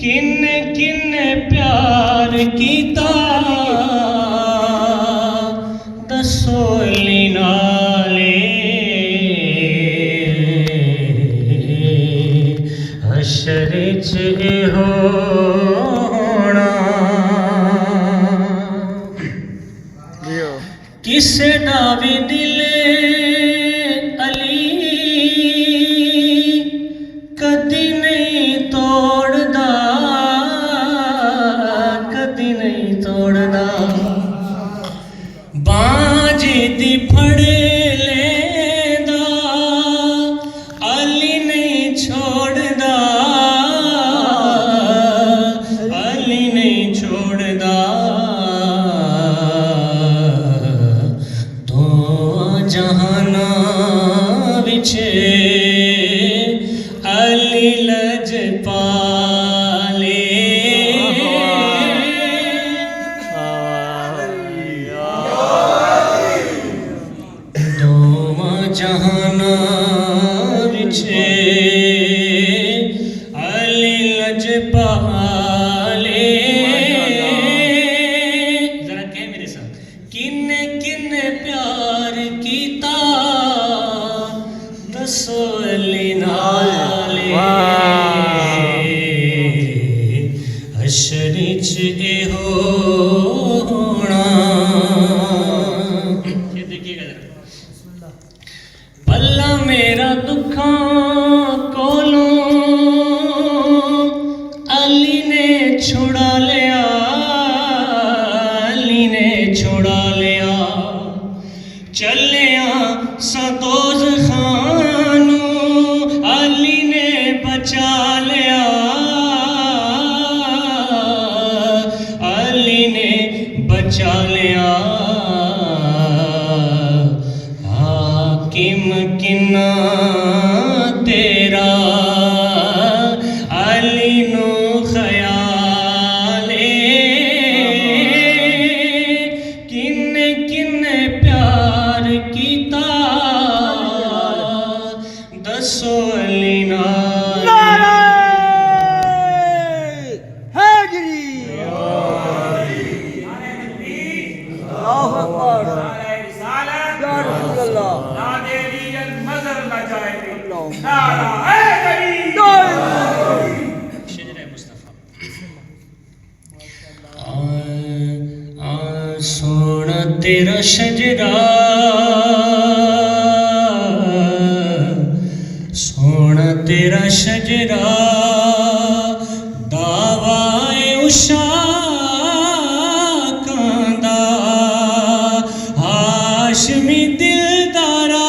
किन किन प्यार कीता दसो नाले हशर च होना किसे दा भी दिल अली कदी नहीं तोड़दा कदी नहीं तोड़दा बांझी दी फड़े लेंदा अली नहीं छोड़दा अली नहीं छोड़दा दो जहाना विछे अली लजपाले दोवा जहाना विछे अली लजपाले जरा कह मेरे साथ किन किन प्यार कीता दसो अली नाले हशर च होना ये देखिएगा जरा पल्ला मेरा दुखा कोलों अली ने छुड़ा लिया अली ने छुड़ा लिया चलिया सतोज खानू अली ने बचा लिया अली ने बचा लिया हाकिम किन्ना तेरा अली नो ख्याले किन किन प्यार कीता दसो अली नाले सोना तेरा शजरा सोना तेरा शजरा दावाए उषा कांदा हाशमी दिलदारा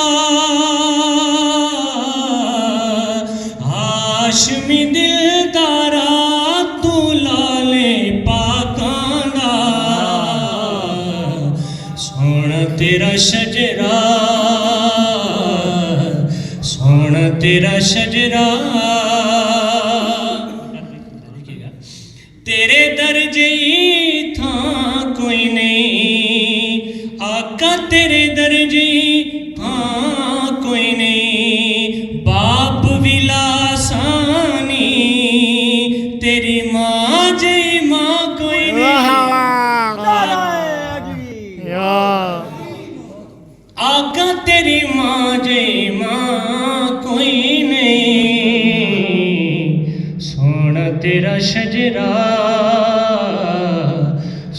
हाशमी दिलदारा तू लाले पाकांदा सोना तेरा शजरा सोना तेरा शजरा तेरे दर्जे था कोई नहीं आका तेरे दर्जे था कोई नहीं बाप विलासानी तेरी माँ जय माँ कोई नहीं आका तेरी माँ जय माँ कोई नहीं सोना तेरा शजरा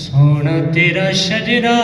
सोना तेरा शजरा